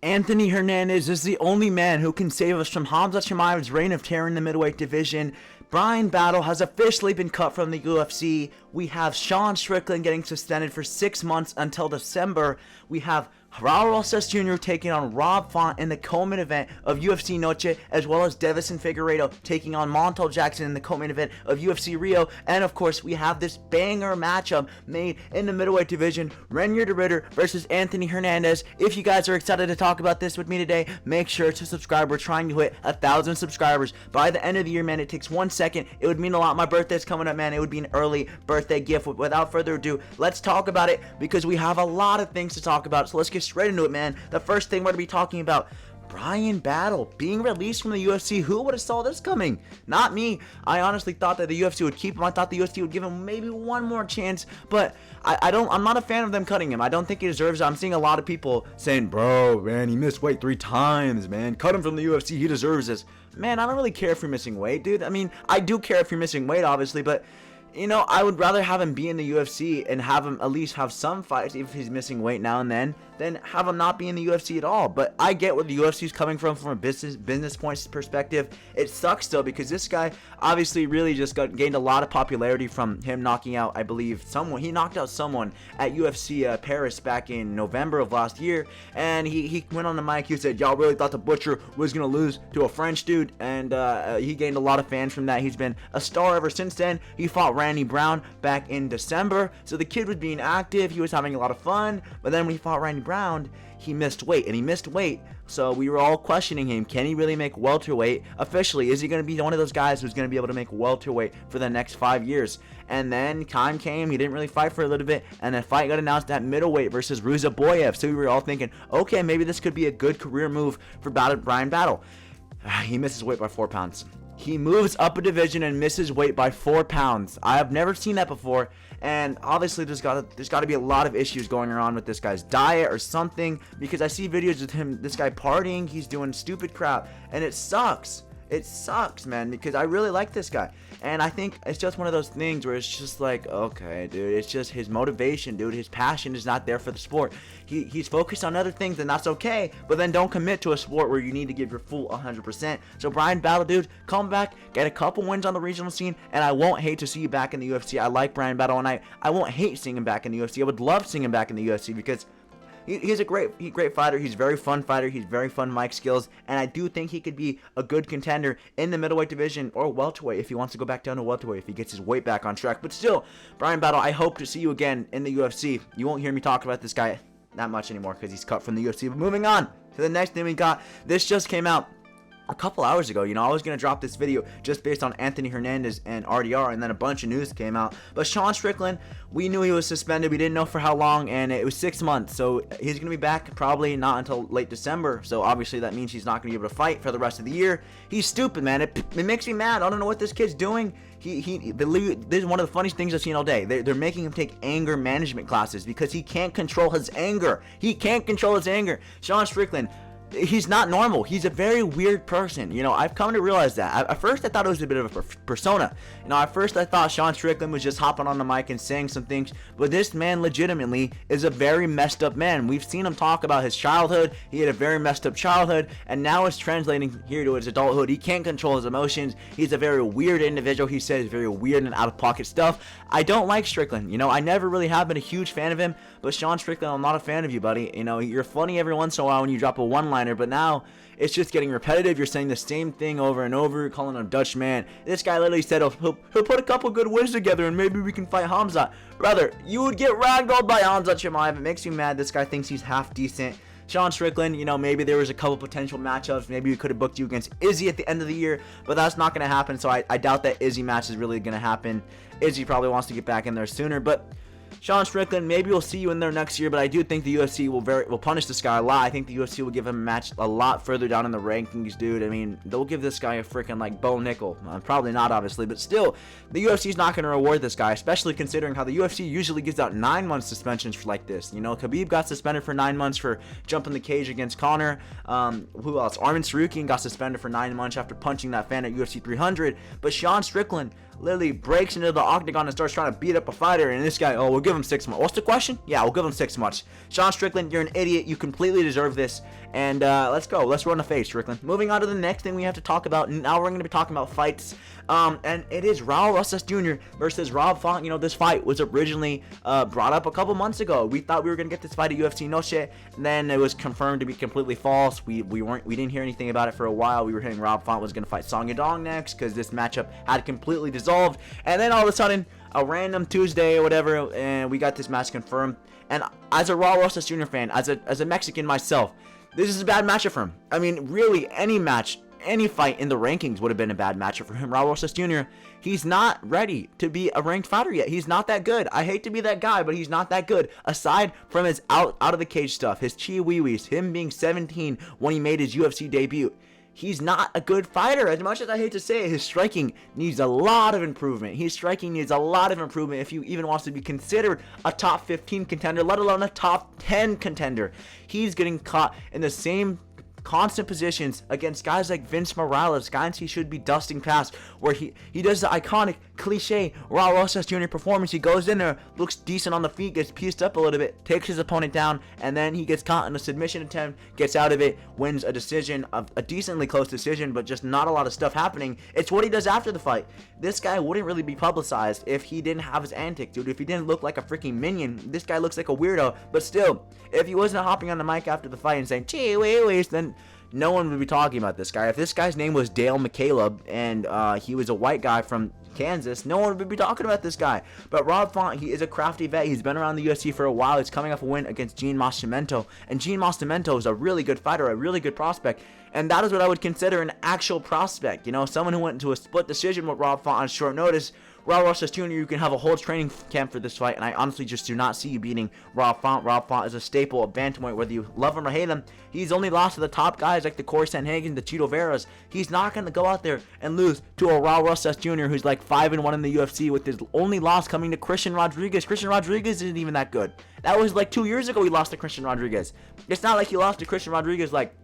Anthony Hernandez is the only man who can save us from Khamzat Chimaev's reign of terror in the middleweight division. Bryan Battle has officially been cut from the UFC. We have Sean Strickland getting suspended for 6 months until December. We have Rosas Jr. taking on Rob Font in the co-main event of UFC Noche, as well as Davison Figueiredo taking on Montel Jackson in the co-main event of UFC Rio. And of course, we have this banger matchup made in the middleweight division, Reinier de Ridder versus Anthony Hernandez. If you guys are excited to talk about this with me today, make sure to subscribe. We're trying to hit 1,000 subscribers by the end of the year, man. It takes 1 second. It would mean a lot. My birthday's coming up, man. It would be an early birthday gift. Without further ado, let's talk about it because we have a lot of things to talk about. So let's get straight into it, man. The first thing we're going to be talking about, Bryan Battle being released from the UFC. Who would have saw this coming? Not me. I honestly thought that the UFC would keep him. I thought the UFC would give him maybe one more chance, but I'm not a fan of them cutting him. I don't think he deserves it. I'm seeing a lot of people saying, bro, man, he missed weight 3 times, man. Cut him from the UFC. He deserves this. Man, I don't really care if you're missing weight, dude. I mean, I do care if you're missing weight, obviously, but you know, I would rather have him be in the UFC and have him at least have some fights if he's missing weight now and then, than have him not be in the UFC at all. But I get where the UFC is coming from a business points perspective. It sucks though because this guy obviously really just gained a lot of popularity from him knocking out, I believe, someone. He knocked out someone at UFC Paris back in November of last year, and he went on the mic. He said, "Y'all really thought the Butcher was gonna lose to a French dude," and he gained a lot of fans from that. He's been a star ever since then. He fought Randy Brown back in December, so the kid was being active. He was having a lot of fun, but then when he fought Randy Brown, he missed weight, and he missed weight, so we were all questioning him. Can he really make welterweight officially? Is he going to be one of those guys who's going to be able to make welterweight for the next 5 years? And then time came, he didn't really fight for a little bit, and then fight got announced at middleweight versus Rosas. So we were all thinking, okay, maybe this could be a good career move for Bryan Battle. He misses weight by 4 pounds. He moves up a division and misses weight by 4 pounds. I have never seen that before, and obviously there's got to be a lot of issues going on with this guy's diet or something, because I see videos of this guy partying, he's doing stupid crap, and it sucks. It sucks, man, because I really like this guy. And I think it's just one of those things where it's just like, okay, dude, it's just his motivation, dude. His passion is not there for the sport. He's focused on other things, and that's okay. But then don't commit to a sport where you need to give your full 100%. So Bryan Battle, dude, come back, get a couple wins on the regional scene, and I won't hate to see you back in the UFC. I like Bryan Battle, and I won't hate seeing him back in the UFC. I would love seeing him back in the UFC because he's a great fighter. He's a very fun fighter. He's very fun mic skills, and I do think he could be a good contender in the middleweight division or welterweight if he wants to go back down to welterweight if he gets his weight back on track. But still, Bryan Battle, I hope to see you again in the UFC. You won't hear me talk about this guy that much anymore because he's cut from the UFC. But moving on to the next thing we got. This just came out a couple hours ago. You know, I was going to drop this video just based on Anthony Hernandez and RDR, and then a bunch of news came out. But Sean Strickland, we knew he was suspended. We didn't know for how long, and it was 6 months. So he's going to be back probably not until late December. So obviously that means he's not going to be able to fight for the rest of the year. He's stupid, man. It makes me mad. I don't know what this kid's doing. This is one of the funniest things I've seen all day. They're making him take anger management classes because he can't control his anger. He can't control his anger. Sean Strickland, he's not normal. He's a very weird person. You know, I've come to realize that. At first, I thought it was a bit of a persona. You know, at first, I thought Sean Strickland was just hopping on the mic and saying some things. But this man legitimately is a very messed up man. We've seen him talk about his childhood. He had a very messed up childhood. And now it's translating here to his adulthood. He can't control his emotions. He's a very weird individual. He says very weird and out-of-pocket stuff. I don't like Strickland. You know, I never really have been a huge fan of him. But Sean Strickland, I'm not a fan of you, buddy. You know, you're funny every once in a while when you drop a one-liner, but now it's just getting repetitive. You're saying the same thing over and over, calling him Dutch man. This guy literally said he'll put a couple good wins together and maybe we can fight Khamzat. Brother, you would get ragdolled by Khamzat Chimaev. It makes you mad. This guy thinks he's half decent. Sean Strickland, you know, maybe there was a couple potential matchups. Maybe we could have booked you against Izzy at the end of the year, but that's not going to happen. So I doubt that Izzy match is really going to happen. Izzy probably wants to get back in there sooner, but Sean Strickland, maybe we'll see you in there next year, but I do think the UFC will punish this guy a lot. I think the UFC will give him a match a lot further down in the rankings, dude. I mean, they'll give this guy a freaking like Bo Nickel. Probably not, obviously, but still, the UFC's not going to reward this guy, especially considering how the UFC usually gives out 9-month suspensions for like this. You know, Khabib got suspended for 9 months for jumping the cage against Conor. Who else? Arman Sarukian got suspended for 9 months after punching that fan at UFC 300. But Sean Strickland, literally breaks into the octagon and starts trying to beat up a fighter, and this guy, oh, we'll give him 6 months. What's the question? Yeah, we'll give him 6 months. Sean Strickland, you're an idiot. You completely deserve this. And let's go. Let's run the face, Strickland. Moving on to the next thing we have to talk about. Now we're going to be talking about fights. And it is Raul Rosas Jr. versus Rob Font. You know, this fight was originally brought up a couple months ago. We thought we were going to get this fight at UFC Noche. Then it was confirmed to be completely false. We didn't hear anything about it for a while. We were hearing Rob Font was going to fight Song Yadong next because this matchup had completely dissolved. And then all of a sudden, a random Tuesday or whatever, and we got this match confirmed. And as a Raul Rosas Jr. fan, as a Mexican myself, this is a bad matchup for him. I mean, really, any match, any fight in the rankings would have been a bad matchup for him. Raul Rosas Jr., he's not ready to be a ranked fighter yet. He's not that good. I hate to be that guy, but he's not that good. Aside from his out of the cage stuff, his chi wee wees, him being 17 when he made his UFC debut, he's not a good fighter. As much as I hate to say it, his striking needs a lot of improvement. His striking needs a lot of improvement if he even wants to be considered a top 15 contender, let alone a top 10 contender. He's getting caught in the same constant positions against guys like Vince Morales, guys he should be dusting past, where he does the iconic cliche Raul Rosas Jr. performance. He goes in there, looks decent on the feet, gets pieced up a little bit, takes his opponent down, and then he gets caught in a submission attempt, gets out of it, wins a decision, a decently close decision, but just not a lot of stuff happening. It's what he does after the fight. This guy wouldn't really be publicized if he didn't have his antics, dude. If he didn't look like a freaking minion, this guy looks like a weirdo. But still, if he wasn't hopping on the mic after the fight and saying, gee, wait, then no one would be talking about this guy. If this guy's name was Dale McCaleb and he was a white guy from Kansas, no one would be talking about this guy. But Rob Font, he is a crafty vet. He's been around the UFC for a while. He's coming off a win against Gene Massimento, and Gene Massimento is a really good fighter, a really good prospect, and that is what I would consider an actual prospect. You know, someone who went into a split decision with Rob Font on short notice. Raul Rosas Jr., you can have a whole training camp for this fight, and I honestly just do not see you beating Rob Font. Rob Font is a staple of bantamweight, whether you love him or hate him. He's only lost to the top guys like the Corey Sandhagen, the Chito Veras. He's not going to go out there and lose to a Raul Rosas Jr. who's like 5-1 in the UFC, with his only loss coming to Christian Rodriguez. Christian Rodriguez isn't even that good. That was like 2 years ago he lost to Christian Rodriguez. It's not like he lost to Christian Rodriguez like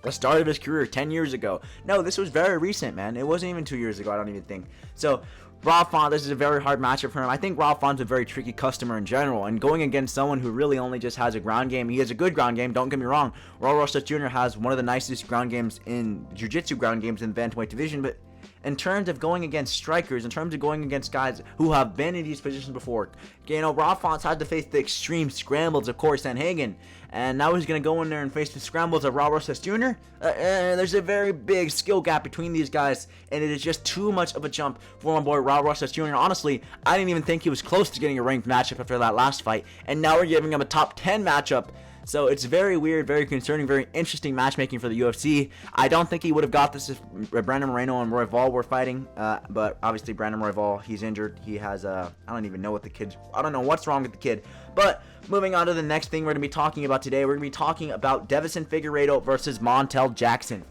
the start of his career 10 years ago. No, this was very recent, man. It wasn't even 2 years ago, I don't even think. So Rob Font, this is a very hard matchup for him. I think Rob Font's a very tricky customer in general, and going against someone who really only just has a ground game. He has a good ground game, don't get me wrong. Raul Rosas Jr. has one of the nicest ground games in jiu-jitsu ground games in the bantamweight division, but in terms of going against strikers, in terms of going against guys who have been in these positions before, you know, Rob Font's had to face the extreme scrambles of Corey Sandhagen, and now he's going to go in there and face the scrambles of Raul Rosas Jr. There's a very big skill gap between these guys, and it is just too much of a jump for my boy Raul Rosas Jr. Honestly, I didn't even think he was close to getting a ranked matchup after that last fight, and now we're giving him a top 10 matchup. So it's very weird, very concerning, very interesting matchmaking for the UFC. I don't think he would have got this if Brandon Moreno and Royval were fighting. But obviously Brandon Royval, he's injured. He has I don't even know what the kid's, I don't know what's wrong with the kid. But moving on to the next thing we're going to be talking about today, we're going to be talking about Deiveson Figueiredo versus Montel Jackson.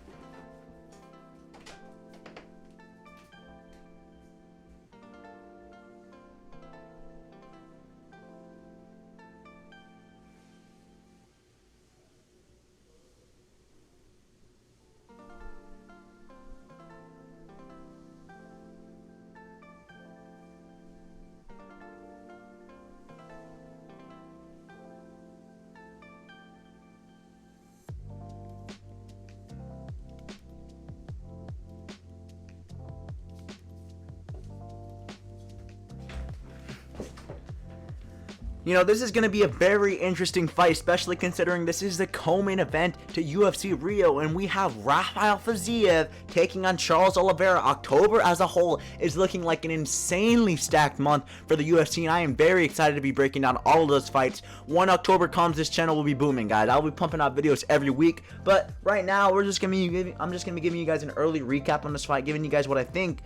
You know, this is going to be a very interesting fight, especially considering this is the co-main event to UFC Rio, and we have Rafael Fiziev taking on Charles Oliveira. October as a whole is looking like an insanely stacked month for the UFC, and I am very excited to be breaking down all of those fights. When October comes, this channel will be booming, guys. I'll be pumping out videos every week, but right now I'm just going to be giving you guys an early recap on this fight, giving you guys what I think.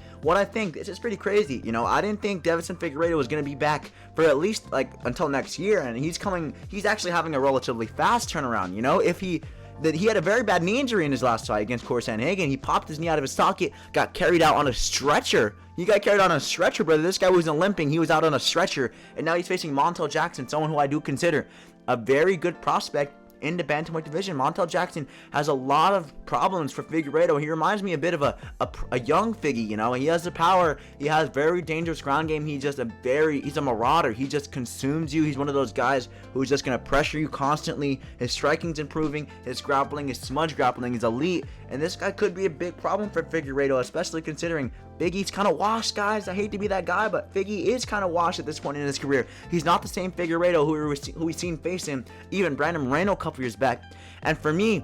This is pretty crazy. You know, I didn't think Deiveson Figueiredo was going to be back for at least like until next year, and he's actually having a relatively fast turnaround. You know, he had a very bad knee injury in his last fight against Corey Sandhagen. He popped his knee out of his socket, got carried out on a stretcher. He got carried out on a stretcher, brother. This guy wasn't limping. He was out on a stretcher, and now he's facing Montel Jackson, someone who I do consider a very good prospect. in the bantamweight division. Montel Jackson has a lot of problems for Figueiredo. He reminds me a bit of a young Figgy, you know. He has the power. He has very dangerous ground game. He's a marauder. He just consumes you. He's one of those guys who's just going to pressure you constantly. His striking's improving. His grappling, his smudge grappling is elite. And this guy could be a big problem for Figueiredo, especially considering Big E's kind of washed, guys. I hate to be that guy, but Figgy is kind of washed at this point in his career. He's not the same Figueiredo who we've seen face him, even Brandon Moreno a couple years back. And for me,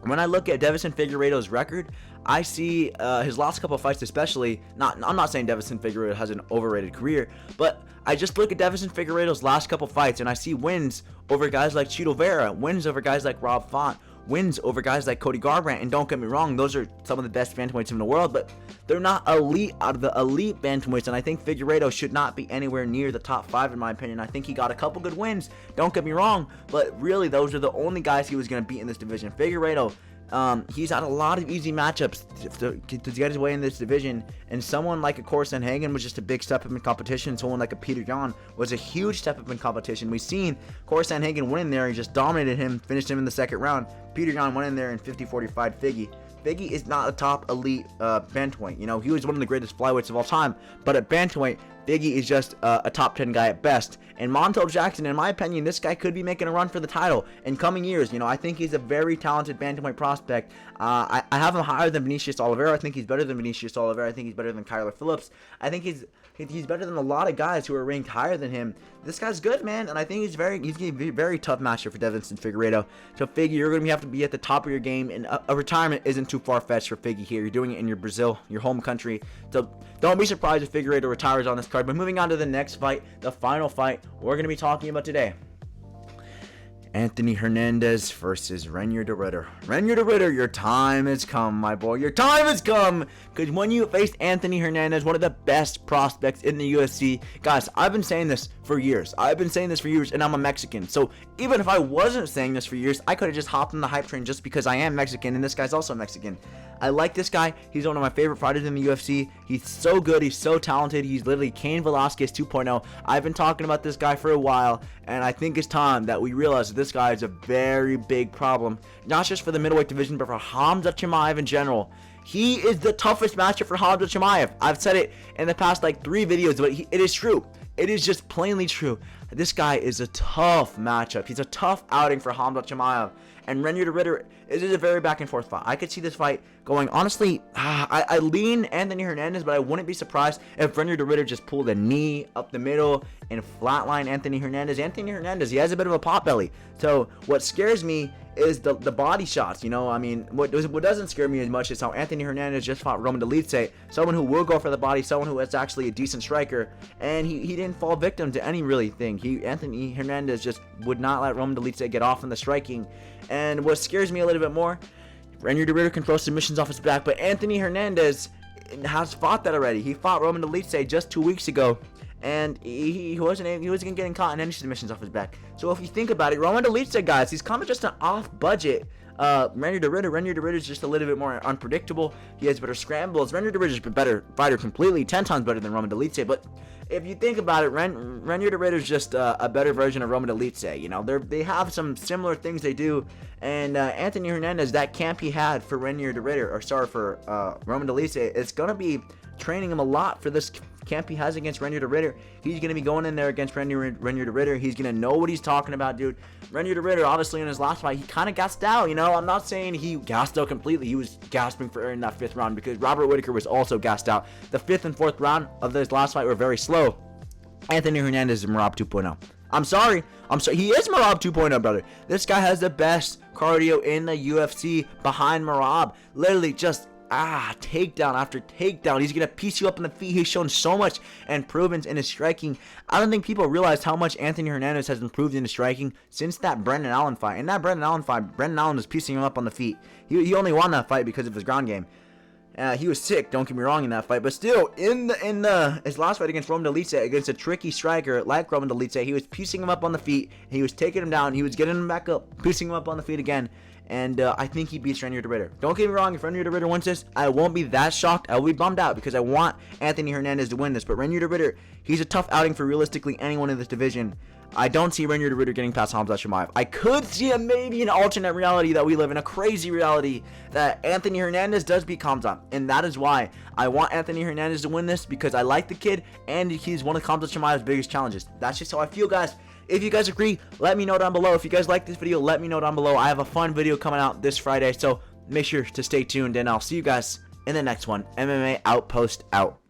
when I look at Deiveson Figueiredo's record, I see his last couple of fights especially, I'm not saying Deiveson Figueiredo has an overrated career, but I just look at Deiveson Figueiredo's last couple of fights and I see wins over guys like Chito Vera, wins over guys like Rob Font, wins over guys like Cody Garbrandt. And don't get me wrong, those are some of the best bantamweights in the world, but they're not elite out of the elite bantamweights. And I think Figueiredo should not be anywhere near the top 5 in my opinion. I think he got a couple good wins, don't get me wrong, but really those are the only guys he was going to beat in this division. Figueiredo, he's had a lot of easy matchups to get his way in this division, and someone like a Corson Hagen was just a big step up in competition. Someone like a Peter Yan was a huge step up in competition. We've seen Corson Hagen win in there. He just dominated him, finished him in the second round. Peter Yan went in there in 50-45 Figgy. Figgy is not a top elite bantamweight. You know, he was one of the greatest flyweights of all time, but at bantamweight, Figgy is just a top 10 guy at best. And Montel Jackson, in my opinion, this guy could be making a run for the title in coming years. You know, I think he's a very talented bantamweight prospect. I have him higher than Vinicius Oliveira. I think he's better than Vinicius Oliveira. I think he's better than Kyler Phillips. I think he's better than a lot of guys who are ranked higher than him. This guy's good, man, and I think he's going to be a very tough matchup for Deiveson Figueiredo. So Figgy, you're going to have to be at the top of your game, and a retirement isn't too far-fetched for Figgy here. You're doing it in your Brazil, your home country. So don't be surprised if Figueiredo retires on this card. But moving on to the next fight, the final fight we're going to be talking about today. Anthony Hernandez versus Reinier de Ridder. Reinier de Ridder, your time has come, my boy. Your time has come. Because when you faced Anthony Hernandez, one of the best prospects in the UFC, guys, I've been saying this for years. And I'm a Mexican. So even if I wasn't saying this for years, I could have just hopped on the hype train just because I am Mexican, and this guy's also Mexican. I like this guy. He's one of my favorite fighters in the UFC. He's so good. He's so talented. He's literally Cain Velasquez 2.0. I've been talking about this guy for a while, and I think it's time that we realize that this guy is a very big problem, not just for the middleweight division, but for Khamzat Chimaev in general. He is the toughest matchup for Khamzat Chimaev. I've said it in the past like 3 videos, but it is true. It is just plainly true. This guy is a tough matchup. He's a tough outing for Khamzat Chimaev. And Reinier de Ridder, it is a very back and forth fight. I could see this fight going, honestly, I lean Anthony Hernandez, but I wouldn't be surprised if Reinier de Ridder just pulled a knee up the middle and flatline Anthony Hernandez. Anthony Hernandez, he has a bit of a pot belly. So what scares me is the body shots, you know. I mean, what doesn't scare me as much is how Anthony Hernandez just fought Roman Dolidze, someone who will go for the body, someone who is actually a decent striker, and he didn't fall victim to any really thing. Anthony Hernandez just would not let Roman Dolidze get off in the striking. And what scares me a little bit more, Reinier de Ridder can throw submissions off his back, but Anthony Hernandez has fought that already. He fought Roman Dolidze just 2 weeks ago, and he wasn't getting caught in any submissions off his back. So if you think about it, Roman Dolidze, guys, he's kind of just an off-budget Reinier de Ridder is just a little bit more unpredictable. He has better scrambles. Reinier de Ridder is a better fighter completely, 10 times better than Roman Dolidze. But if you think about it, Reinier de Ridder is just a better version of Roman Dolidze. You know, they have some similar things they do. And Anthony Hernandez, that camp he had for Reinier de Ridder, for Roman Dolidze, it's gonna be training him a lot for this camp he has against Reinier de Ridder. He's going to be going in there against Reinier de Ridder. He's going to know what he's talking about, dude. Reinier de Ridder, obviously, in his last fight, he kind of gassed out, you know. I'm not saying he gassed out completely. He was gasping for air in that 5th round because Robert Whittaker was also gassed out. The 5th and 4th round of this last fight were very slow. Anthony Hernandez is Merab 2.0. I'm sorry. He is Merab 2.0, brother. This guy has the best cardio in the UFC behind Merab. Literally just takedown after takedown. He's gonna piece you up on the feet. He's shown so much improvements in his striking. I don't think people realize how much Anthony Hernandez has improved in his striking since that Brendan Allen fight. In that Brendan Allen fight, Brendan Allen was piecing him up on the feet. He only won that fight because of his ground game. He was sick, don't get me wrong, in that fight, but still, in his last fight against Roman Dolidze, against a tricky striker like Roman Dolidze, he was piecing him up on the feet. He was taking him down. He was getting him back up, piecing him up on the feet again. And I think he beats Reinier de Ridder. Don't get me wrong, if Reinier de Ridder wins this, I won't be that shocked. I will be bummed out because I want Anthony Hernandez to win this. But Reinier de Ridder, he's a tough outing for realistically anyone in this division. I don't see Reinier de Ridder getting past Khamzat Chimaev. I could see a maybe an alternate reality that we live in, a crazy reality that Anthony Hernandez does beat Khamzat, and that is why I want Anthony Hernandez to win this, because I like the kid and he's one of Khamzat Chimaev's biggest challenges. That's just how I feel, guys. If you guys agree, let me know down below. If you guys like this video, let me know down below. I have a fun video coming out this Friday, so make sure to stay tuned, and I'll see you guys in the next one. MMA Outpost out.